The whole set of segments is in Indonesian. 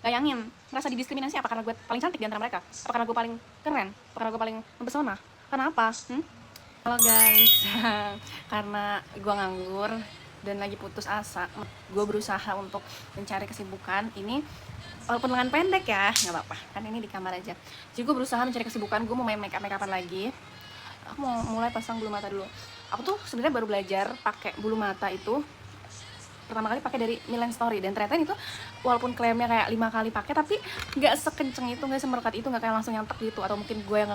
bayangin, ngerasa didiskriminasi apa karena gue paling cantik di antara mereka? Apa karena gue paling keren? Apa karena gue paling mempesona? Karena apa? Halo guys, karena gue nganggur dan lagi putus asa, gue berusaha untuk mencari kesibukan. Ini walaupun lengan pendek ya, nggak apa-apa, kan ini di kamar aja. Jadi gue berusaha mencari kesibukan, gue mau main make upan lagi. Aku mau mulai pasang bulu mata dulu. Aku tuh sebenarnya baru belajar pakai bulu mata itu pertama kali pakai dari Milan Story, dan ternyata itu walaupun klaimnya kayak 5 kali pakai, tapi nggak sekenceng itu, nggak semerekat itu, nggak kayak langsung nyantek gitu. Atau mungkin gue yang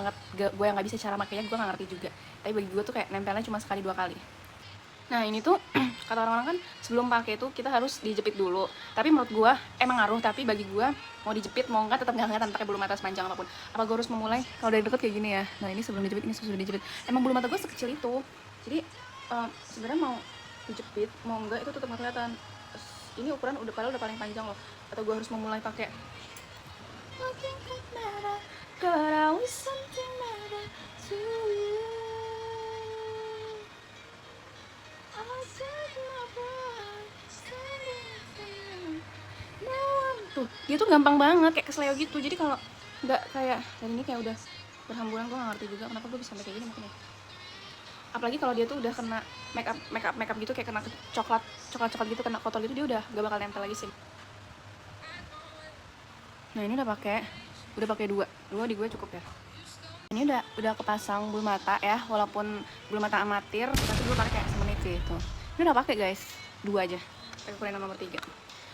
nggak bisa cara makainya, gue nggak ngerti juga. Tapi bagi gue tuh kayak nempelnya cuma sekali 2 kali. Nah ini tuh kata orang-orang kan sebelum pakai itu kita harus dijepit dulu. Tapi menurut gue emang ngaruh, tapi bagi gue mau dijepit mau enggak tetap nggak kelihatan pakai bulu mata sepanjang apapun. Apa gue harus memulai kalau dari deket kayak gini ya? Nah ini sebelum dijepit, ini sudah dijepit. Emang bulu mata gue sekecil itu, jadi sebenarnya mau dijepit mau enggak itu tetap nggak kelihatan. Ini ukuran udah padahal udah paling panjang loh. Atau gue harus memulai pakai tuh, dia tuh gampang banget kayak kesleo gitu. Jadi kalau nggak kayak dan ini kayak udah berhamburan, gue nggak ngerti juga kenapa gue bisa sampai kayak gini mungkin ya. Apalagi kalau dia tuh udah kena make up gitu, kayak kena coklat gitu, kena kotor gitu, dia udah gak bakal nempel lagi sih. Nah ini udah pakai dua di gue cukup ya. Ini udah kepasang bulu mata ya, walaupun bulu mata amatir, tapi gue pakai semenit sih itu. Ini udah pakai guys, 2 aja. Pakai ukuran nomor 3.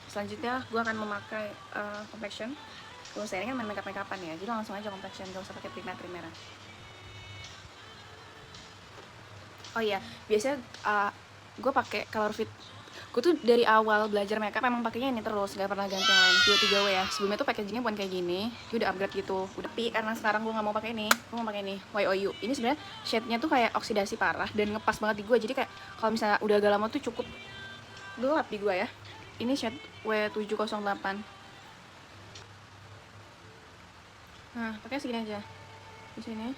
Selanjutnya gue akan memakai complexion. Gue saya ini kan main makeup-makeupan ya, jadi langsung aja complexion, gak usah pakai primer. Oh iya, biasanya gue pakai color fit. Gue tuh dari awal belajar makeup emang pakainya ini terus, gak pernah ganti yang lain. 2-3W ya. Sebelumnya tuh packagingnya bukan kayak gini, dia udah upgrade gitu. Udah pi karena sekarang gue nggak mau pakai ini, gue mau pakai ini YOU. Ini sebenarnya shade-nya tuh kayak oksidasi parah dan ngepas banget di gue. Jadi kayak kalau misalnya udah agak lama tuh cukup gelap di gue ya. Ini shade W708. Nah, pakai segini aja. Di sini.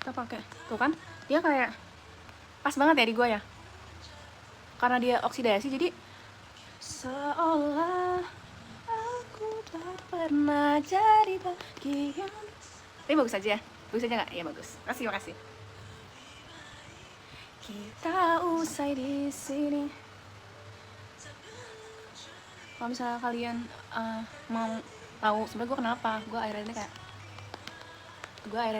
Kita pakai tuh kan, dia kayak pas banget ya di gue ya, karena dia oksidasi. Jadi seolah aku tak pernah jadi bagian. Tapi bagus aja nggak? Iya bagus, makasih. Kita usai di sini. Kalau misalnya kalian mau tahu sebenarnya gue kenapa gue akhir-akhir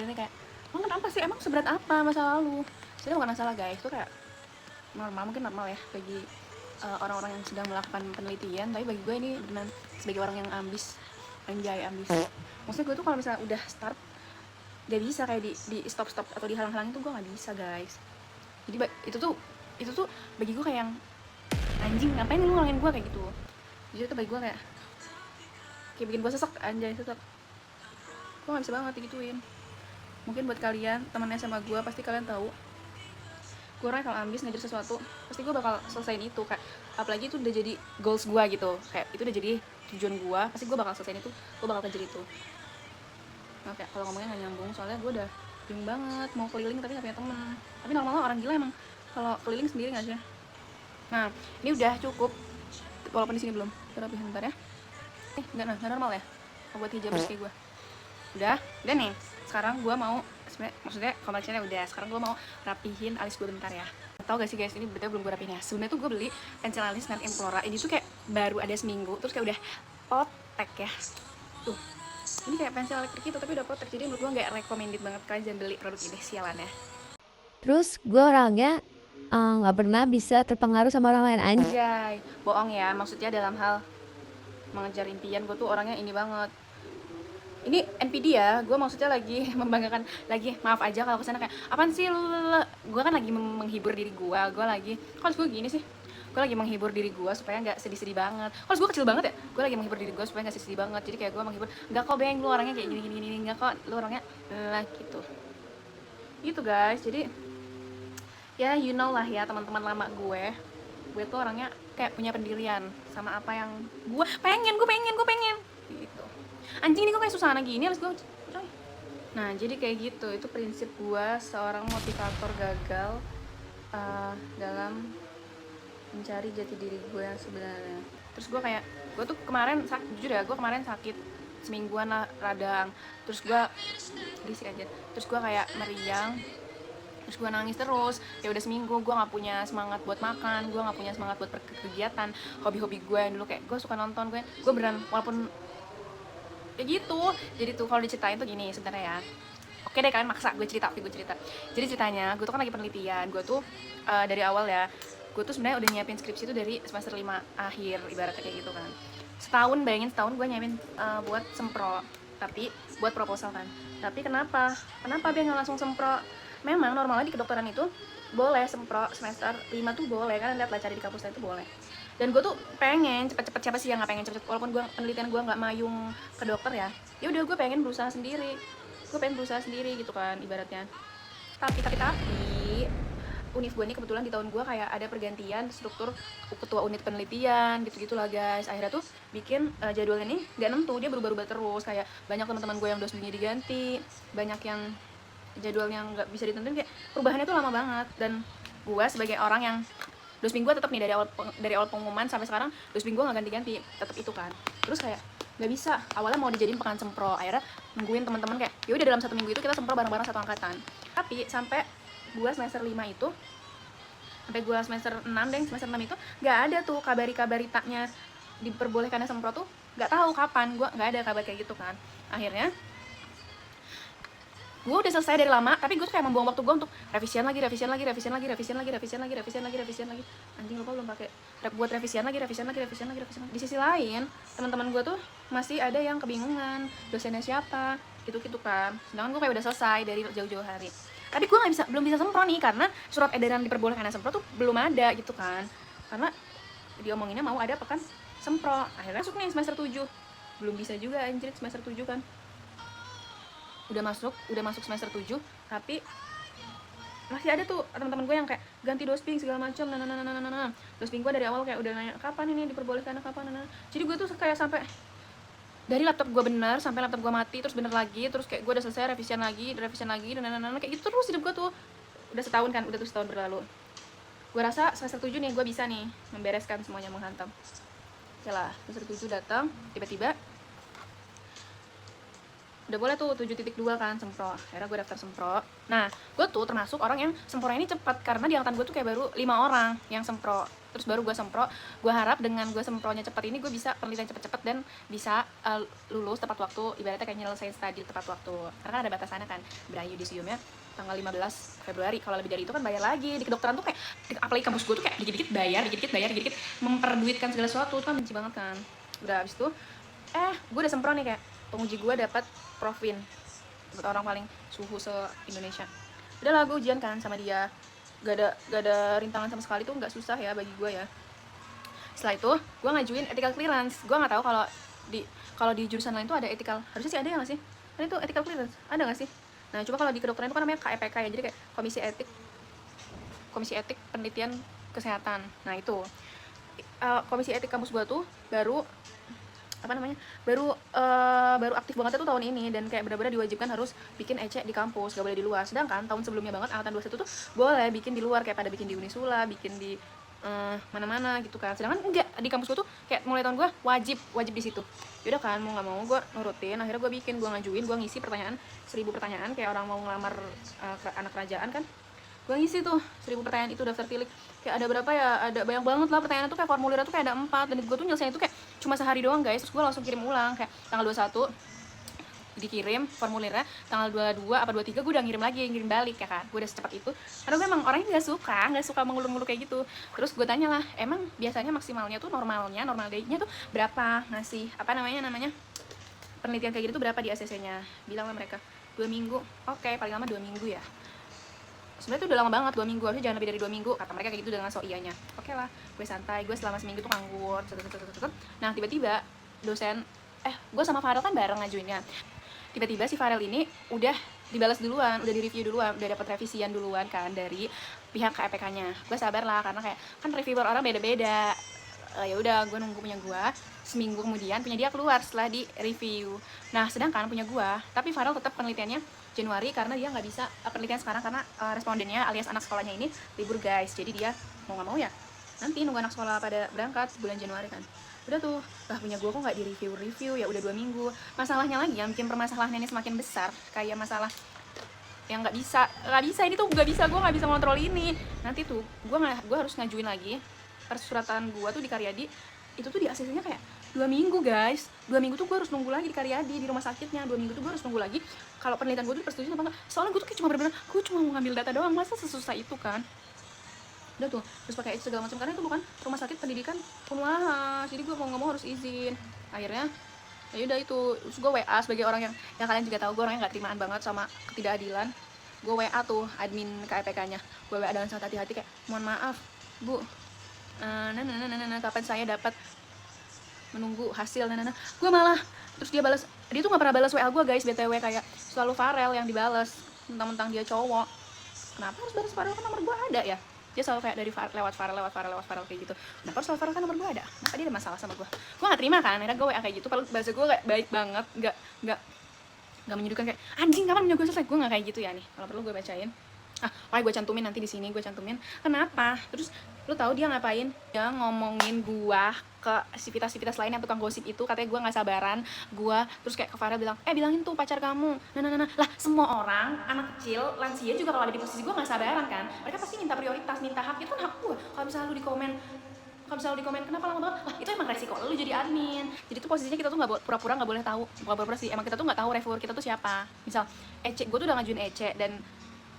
ini kayak emang kenapa sih, emang seberat apa masa lalu? Sebenarnya bukan masalah guys, itu kayak mungkin normal ya bagi orang-orang yang sedang melakukan penelitian. Tapi bagi gue ini benar sebagai orang yang ambis. Maksudnya gue tuh kalau misalnya udah start gak bisa kayak di stop atau dihalang-halang, itu gue nggak bisa guys. Jadi itu tuh bagi gue kayak yang anjing, ngapain lu ngulangin gue kayak gitu. Jadi itu bagi gue kayak bikin gue sesek, gue nggak bisa banget digituin. Mungkin buat kalian temannya sama gue, pasti kalian tahu gue orangnya kalau ambis ngejar sesuatu pasti gue bakal selesaiin itu. Kayak apalagi itu udah jadi goals gue gitu, kayak itu udah jadi tujuan gue, pasti gue bakal selesaiin itu, gue bakal kejar itu. Maaf ya kalau ngomongnya nggak nyambung, soalnya gue udah bingung banget mau keliling tapi nggak punya temen. Tapi normalnya orang gila emang kalau keliling sendiri nggak sih. Nah ini udah cukup, walaupun di sini belum rapihin, bentar ya. Nggak normal ya buat hijabers kayak gue. Udah nih. Sekarang gue mau maksudnya komersialnya udah, sekarang gue mau rapihin alis gue bentar ya. Tau gak sih guys, ini betul belum gue rapihin ya. Sebenarnya tuh gue beli pensil alis Net Implora ini tuh kayak baru ada seminggu, terus kayak udah potek ya. Tuh ini kayak pensil elektrik itu tapi udah potek. Jadi menurut gue nggak recommended banget, kalian jangan beli produk ini, sialan ya. Terus gue orangnya nggak pernah bisa terpengaruh sama orang lain Anjay, bohong ya. Maksudnya dalam hal mengejar impian, gue tuh orangnya ini banget. Ini NPD ya, gue maksudnya lagi membanggakan, lagi maaf aja kalau kesana kayak apaan sih gue kan lagi menghibur diri gue lagi, kalau gue gini sih, gue lagi menghibur diri gue supaya nggak sedih-sedih banget. Kalau gue kecil banget ya, gue lagi menghibur diri gue supaya nggak sedih banget. Jadi kayak gue menghibur, nggak kok Beng, lu orangnya kayak gini, nggak kok lu orangnya lah gitu guys. Jadi ya you know lah ya, teman-teman lama gue tuh orangnya kayak punya pendirian sama apa yang gue pengen gitu. Anjing, ini kok kayak Susana gini harus gue. Nah jadi kayak gitu, itu prinsip gue seorang motivator gagal. dalam mencari jati diri gue yang sebenarnya. Terus gue kayak, gue tuh kemarin jujur ya, gue kemarin sakit semingguan lah radang. Terus gue berisik aja. Terus gue kayak meriang. Terus gue nangis terus. Ya udah seminggu gue nggak punya semangat buat makan, gue nggak punya semangat buat berkegiatan. Hobi-hobi gue yang dulu kayak gue suka nonton, gue beneran walaupun kayak gitu. Jadi tuh kalau diceritain tuh gini sebenarnya ya. Oke deh, kalian maksa gue cerita. Jadi ceritanya, gue tuh kan lagi penelitian. Gue tuh dari awal ya, gue tuh sebenarnya udah nyiapin skripsi tuh dari semester 5 akhir, ibaratnya kayak gitu kan. Bayangin setahun gue nyiapin buat sempro, tapi buat proposal kan. Tapi kenapa dia nggak langsung sempro? Memang normalnya di kedokteran itu boleh sempro semester 5 tuh boleh kan, lihat lah cari di kampus lain tuh boleh. Dan gue tuh pengen cepet-cepet, siapa sih yang nggak pengen cepet-cepet, walaupun gue penelitian gue nggak mayung ke dokter ya udah gue pengen berusaha sendiri, gitu kan ibaratnya. Tapi univ gue ini kebetulan di tahun gue kayak ada pergantian struktur ketua unit penelitian gitu-gitulah guys. Akhirnya tuh bikin jadwalnya ini gak nentu, dia berubah-ubah terus. Kayak banyak teman-teman gue yang dosbingnya diganti, banyak yang jadwalnya nggak bisa ditentuin, kayak perubahannya tuh lama banget. Dan gue sebagai orang yang dosbing gue tetap nih dari awal pengumuman sampai sekarang dosbing gue nggak ganti-ganti, tetap itu kan. Terus kayak nggak bisa, awalnya mau dijadiin pekan sempro, akhirnya nungguin teman-teman kayak ya udah dalam 1 minggu itu kita sempro bareng-bareng satu angkatan. Tapi sampai gue semester 5 itu, sampai gue semester 6 itu nggak ada tuh kabaritanya diperbolehkannya sempro tuh, nggak tahu kapan, gue nggak ada kabar kayak gitu kan. Akhirnya gue udah selesai dari lama, tapi gue tuh kayak membuang waktu gue untuk revisian lagi. Anjing lupa belum pakai buat revisian lagi. Di sisi lain teman-teman gue tuh masih ada yang kebingungan dosennya siapa gitu kan, sedangkan gue kayak udah selesai dari jauh-jauh hari. Tapi gue belum bisa sempro nih, karena surat edaran diperbolehkan sempro tuh belum ada gitu kan, karena diomonginnya mau ada pekan sempro. Akhirnya masuk nih semester 7, belum bisa juga anjir semester 7 kan. Udah masuk semester 7, tapi masih ada tuh teman-teman gue yang kayak ganti dosping segala macam. Dosping gue dari awal kayak udah nanya kapan ini diperbolehkan, jadi gue tuh kayak sampai dari laptop gue bener sampai laptop gue mati, terus bener lagi, terus kayak gue udah selesai revisian lagi kayak gitu terus hidup gue tuh. Udah setahun berlalu. Gue rasa semester 7 nih gue bisa nih membereskan semuanya, menghantam. Oke lah, semester 7 datang, tiba-tiba udah boleh tuh 7.2 kan sempro. Akhirnya gue daftar sempro. Nah, gue tuh termasuk orang yang sempronya ini cepat, karena di angkatan gue tuh kayak baru 5 orang yang sempro. Terus baru gue sempro. Gue harap dengan gue sempronya cepat ini gue bisa penelitian cepet-cepet dan bisa lulus tepat waktu, ibaratnya kayak nyelesain studi tepat waktu. Karena kan ada batasannya kan, berayu-disiumnya tanggal 15 Februari. Kalau lebih dari itu kan bayar lagi. Di kedokteran tuh kayak, apalagi kampus gue tuh kayak dikit-dikit bayar, memperduitkan segala sesuatu. Itu kan benci banget kan. Udah abis itu gue udah sempro nih, kayak penguji gue dapat Profin, buat orang paling suhu se-Indonesia. Udah lah, gue ujian kan sama dia, gak ada rintangan sama sekali tuh, nggak susah ya bagi gue ya. Setelah itu gue ngajuin ethical clearance. Gue nggak tahu kalau di jurusan lain tuh ada ethical, harusnya sih ada ya nggak sih? Kan itu ethical clearance ada nggak sih? Nah coba kalau di kedokteran itu kan namanya KEPK ya, jadi kayak komisi etik penelitian kesehatan. Nah itu komisi etik kampus gue tuh baru aktif banget tuh tahun ini, dan kayak benar-benar diwajibkan harus bikin EC di kampus, gak boleh di luar. Sedangkan tahun sebelumnya banget, angkatan 21 tuh boleh bikin di luar, kayak pada bikin di Unisula, bikin di mana-mana gitu kan. Sedangkan enggak, di kampus gue tuh kayak mulai tahun gue wajib di situ. Yaudah kan, mau nggak mau gue nurutin. Akhirnya gue ngajuin, gue ngisi 1000 pertanyaan kayak orang mau ngelamar anak kerajaan kan. Gue ngisi tuh 1000 pertanyaan itu, daftar tilik. Kayak ada berapa ya, ada banyak banget lah pertanyaan tuh, kayak formulirnya tuh kayak ada 4, dan gue tuh nyelesain itu kayak cuma sehari doang guys. Terus gue langsung kirim ulang, kayak tanggal 21 dikirim formulirnya, tanggal 22 apa 23 gue udah ngirim balik ya kan. Gue udah secepat itu, karena gue emang orangnya nggak suka mengulur-ngulur kayak gitu. Terus gue tanya lah, emang biasanya maksimalnya tuh normal day-nya tuh berapa ngasih penelitian kayak gitu tuh berapa di ACC-nya? Bilang lah mereka 2 minggu. Oke, paling lama 2 minggu ya. Sebenarnya tuh udah lama banget, 2 minggu, harusnya jangan lebih dari 2 minggu, kata mereka kayak gitu dengan so iyanya. Oke lah, gue santai, gue selama seminggu tuh nganggur. Nah tiba-tiba dosen, gue sama Farel kan bareng ngajuinnya. Tiba-tiba si Farel ini udah dibalas duluan, udah direview duluan, udah dapat revisian duluan kan dari pihak KEPK-nya. Gue sabar lah, karena kayak kan reviewer orang beda-beda. Ya udah, gue nunggu punya gue. Seminggu kemudian punya dia keluar setelah di review. Nah sedangkan punya gue, tapi Farel tetap penelitiannya Januari karena dia nggak bisa penelitian sekarang karena respondennya alias anak sekolahnya ini libur guys. Jadi dia mau nggak mau ya nanti nunggu anak sekolah pada berangkat bulan Januari kan. Udah tuh, lah punya gue kok nggak di review ya udah 2 minggu. Masalahnya lagi yang bikin permasalahan ini semakin besar kayak masalah yang nggak bisa ini tuh nggak bisa, gue nggak bisa ngontrol ini. Nanti tuh gue harus ngajuin lagi persuratan gue tuh di Karyadi, itu tuh di ACC-nya kayak 2 minggu guys. 2 minggu tuh gue harus nunggu lagi di Karyadi di rumah sakitnya. 2 minggu tuh gue harus nunggu lagi kalau penelitian gue tuh dipersetujuin apa enggak. Soalnya gue tuh kayak cuma bener-bener gue cuma mau ngambil data doang, masa sesusah itu kan. Udah tuh terus pakai segala macam karena itu bukan rumah sakit pendidikan Unwaha, jadi gue mau nggak mau harus izin. Akhirnya ya udah itu, terus gue WA sebagai orang yang kalian juga tahu gue orangnya nggak terimaan banget sama ketidakadilan. Gue WA tuh admin KEPK-nya, gue WA dengan sangat hati-hati kayak mohon maaf bu, kapan saya dapat menunggu hasil gue malah, terus dia balas, dia tuh nggak pernah balas WA gue guys btw, kayak selalu Farel yang dibales mentang-mentang dia cowok. Kenapa harus balas Farel, kan nomor gue ada ya. Dia selalu kayak dari lewat Farel kayak gitu. Kenapa harus lewat Farel, kan nomor gue ada. Kenapa dia ada masalah sama gue nggak terima kan. Akhirnya gue WA kayak gitu, padahal bahasa gue kayak baik banget, nggak menyudutkan kayak anjing kapan punya gue selesai, gue nggak kayak gitu ya nih. Kalau perlu gue bacain, gue cantumin nanti di sini, gue cantumin kenapa. Terus lu tahu dia ngapain? Dia ngomongin gua ke sivitas lain yang tukang gosip itu, katanya gua nggak sabaran. Gua terus kayak ke Farel bilang, bilangin tuh pacar kamu. Lah semua orang, anak kecil, lansia juga kalau ada di posisi gua nggak sabaran kan. Mereka pasti minta prioritas, minta hak, itu kan hak gua. Kalau misalnya lu di komen kenapa lama banget, lah itu emang resiko lu jadi admin. Jadi tuh posisinya kita tuh nggak pura-pura nggak boleh tahu, bukan pura-pura sih, emang kita tuh nggak tahu reviewer kita tuh siapa. Misal Ece, gue tuh udah ngajuin Ece dan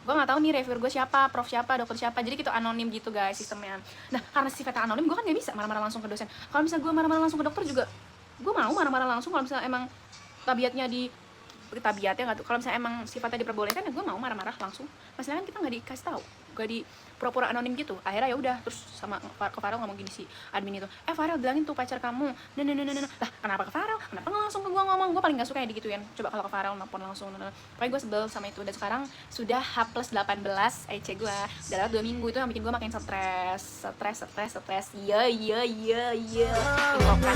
gue nggak tahu nih reviewer gue siapa, prof siapa, dokter siapa, jadi gitu anonim gitu guys sistemnya. Nah karena sifatnya anonim, gue kan nggak bisa marah-marah langsung ke dosen. Kalau misalnya gue marah-marah langsung ke dokter juga, gue mau marah-marah langsung. Kalau misalnya emang tabiatnya nggak tuh, kalau misalnya emang sifatnya diperbolehkan ya gue mau marah-marah langsung. Masalahnya kan kita nggak dikasih tahu, gak di pura-pura anonim gitu. Akhirnya ya udah, terus sama ke Farel ngomong gini si admin itu, Farel bilangin tuh pacar kamu. Lah kenapa ke Farel, kenapa nggak langsung ke gue ngomong? Gue paling nggak suka ya digituin. Coba kalau ke Farel nelfon langsung. Pokoknya gue sebel sama itu. Dan sekarang sudah H+18 EC gue, udah lewat 2 minggu. Itu yang bikin gue makin stres. Iya infokan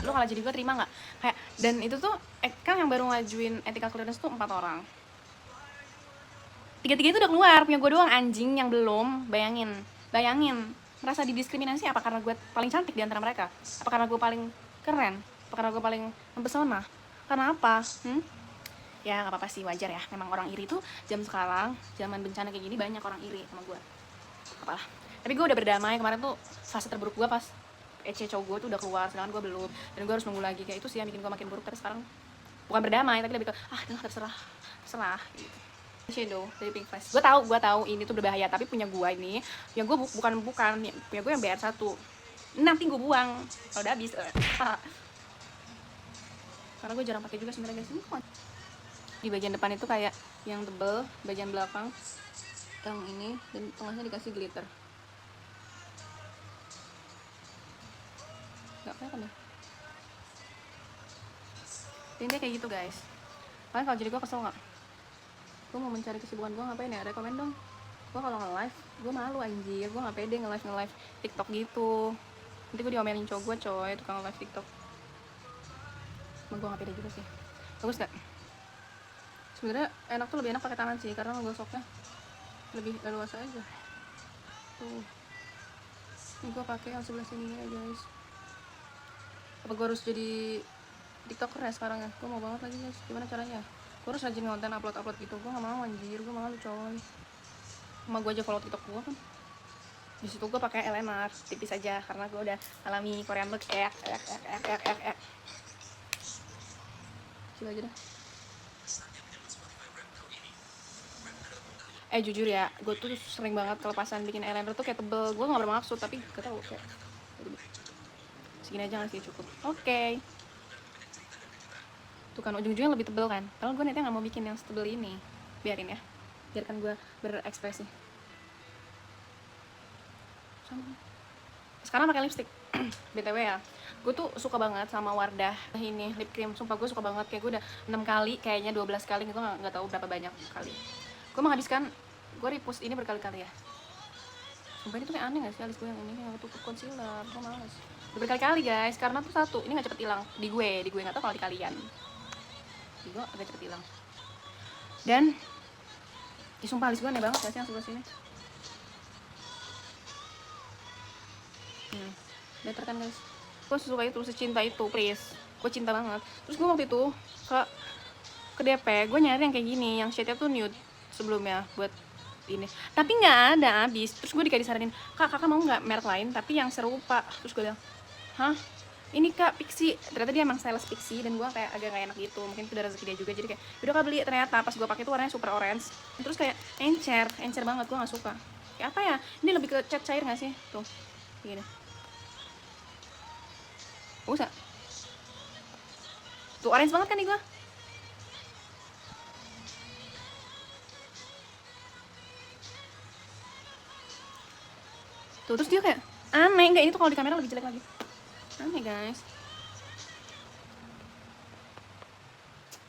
lu kalau jadi gue terima nggak kayak. Dan itu tuh kan yang baru ngajuin ethical clearance tuh 4 orang, 3 itu udah keluar, punya gue doang anjing yang belum. Bayangin merasa didiskriminasi apa karena gue paling cantik di antara mereka, apa karena gue paling keren, apa karena gue paling mempesona, karena apa? Ya nggak apa-apa sih, wajar ya, memang orang iri tuh sekarang zaman bencana kayak gini banyak orang iri sama gue, apalah. Tapi gue udah berdamai. Kemarin tuh fase terburuk gue pas EC cowok gue tuh udah keluar, sedangkan gue belum, dan gue harus nunggu lagi. Kayak itu sih yang bikin gue makin buruk. Tapi sekarang bukan berdamai, tapi lebih ke terserah gitu. Shadow dari Pink Flash. Gue tahu ini tuh berbahaya, tapi punya gue ini yang gue bukan punya gue yang BR1 nanti gue buang kalau udah habis. Karena gue jarang pakai juga sebenarnya guys. Ini kok di bagian depan itu kayak yang tebel, bagian belakang yang ini, dan tengahnya dikasih glitter. Gak kelihatan deh. Intinya kayak gitu guys. Kalian kalau jadi gue kesel gak? Gue mau mencari kesibukan gue ngapain ya? Rekomen dong. Gue kalau nge-live, gue malu anjir. Gue gak pede nge-live TikTok gitu. Nanti gue diomelin cowok gue coy, tukang nge-live TikTok. Emang gue gak pede juga sih. Bagus gak? Sebenarnya enak tuh, lebih enak pakai tangan sih, karena ngegosoknya lebih leluasa aja. Tuh. Ini gue pakai yang sebelah sini ya guys. Apa gue harus jadi TikToker ya sekarang ya? Gue mau banget lagi guys. Gimana caranya? Gue harus rajin konten upload gitu. Gue gak mau anjir, gue malu coy. Sama gue aja follow TikTok gue kan. Di situ gue pakai LNR tipis aja karena gue udah alami Korean look. Coba aja dah. Jujur ya, gue tuh sering banget kelepasan bikin eyeliner tuh kayak tebel. Gue gak bermaksud, tapi gak tau kayak segini aja gak sih cukup. Oke. Tuh kan ujung-ujungnya lebih tebel kan. Kalau gue nanti gak mau bikin yang setebel ini. Biarin ya, biarkan gue berekspresi. Sekarang pakai lipstick. BTW ya, gue tuh suka banget sama Wardah ini lip cream. Sumpah gue suka banget, kayak gue udah 6 kali, kayaknya 12 kali, gue gak tahu berapa banyak kali. Gue menghabiskan, gue repost ini berkali-kali ya. Sumpah ini tuh kayak aneh gak sih alis gue yang ini, yang tutup concealer, gue males. Udah berkali-kali guys, karena tuh satu, ini nggak cepet hilang di gue nggak tahu kalau di kalian. Di gue agak cepet hilang. Dan ya sumpah alis gue aneh banget gak sih yang sebelah sini. Better kan guys. Gue suka itu, secinta itu, please. Gue cinta banget. Terus gue waktu itu ke DP, gue nyari yang kayak gini, yang shade-nya tuh nude sebelumnya buat ini. Tapi nggak ada, habis. Terus gue disaranin, kakak mau nggak merek lain tapi yang serupa. Terus gue bilang, hah? Ini kak Pixi, ternyata dia emang sales Pixi, dan gue kayak agak gak enak gitu, mungkin itu udah rezeki dia juga, jadi kayak udah kak beli. Ternyata pas gue pakai tuh warnanya super orange, terus kayak encer banget, gue nggak suka. Kayak apa ya, ini lebih ke cat cair nggak sih tuh, gini. Usah tuh orange banget kan nih gue. Tuh terus dia kayak aneh, enggak, ini tuh kalau di kamera lebih jelek lagi, aneh guys.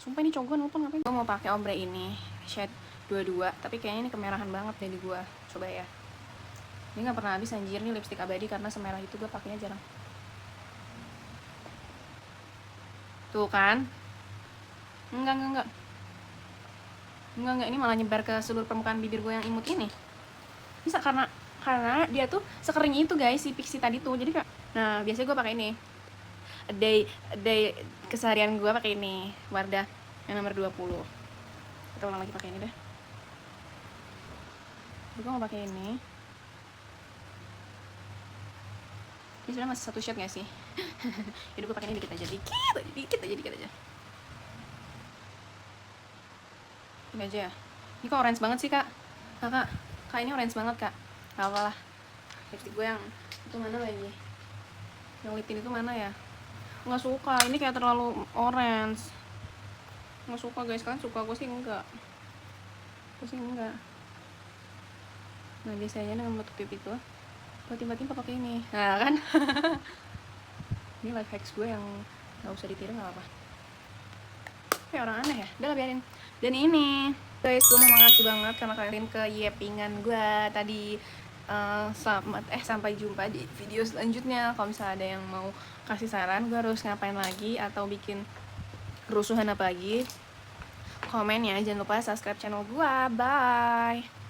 Sumpah ini cowok gue nelfon ngapain. Gue mau pakai ombre ini shade 22, tapi kayaknya ini kemerahan banget deh di gue. Coba ya, ini nggak pernah habis anjir nih lipstick abadi, karena semerah itu gue pakainya jarang. Tuh kan, enggak, ini malah nyebar ke seluruh permukaan bibir gue yang imut ini. Bisa karena dia tuh sekering itu guys, si Pixi tadi tuh. Jadi kayak, nah biasanya gue pakai ini day keseharian gue pakai ini Wardah yang nomor 20. Kita ulang lagi pakai ini deh. Gue mau pakai ini sebenarnya masih satu shade gak sih? Jadi gue pakai ini dikit aja. Ini aja ya. Ini kok orange banget sih kak? Kak ini orange banget kak. Gak apa lah. Lipstick gue yang itu mana lagi? Yang lip tint itu mana ya? Nggak suka, ini kayak terlalu orange. Nggak suka guys, kan suka, gue sih enggak. Nah biasanya dengan menutup pipi itu gue tiba-tiba pakai ini, nah kan. Ini life hacks gue yang nggak usah ditiru, nggak apa-apa. Kayak orang aneh ya, udah lah biarin. Dan ini guys, gue mau makasih banget karena kalian ke yepingan gue tadi. Sampai jumpa di video selanjutnya. Kalau misalnya ada yang mau kasih saran gue harus ngapain lagi atau bikin kerusuhan apa lagi, komen ya. Jangan lupa subscribe channel gue. Bye.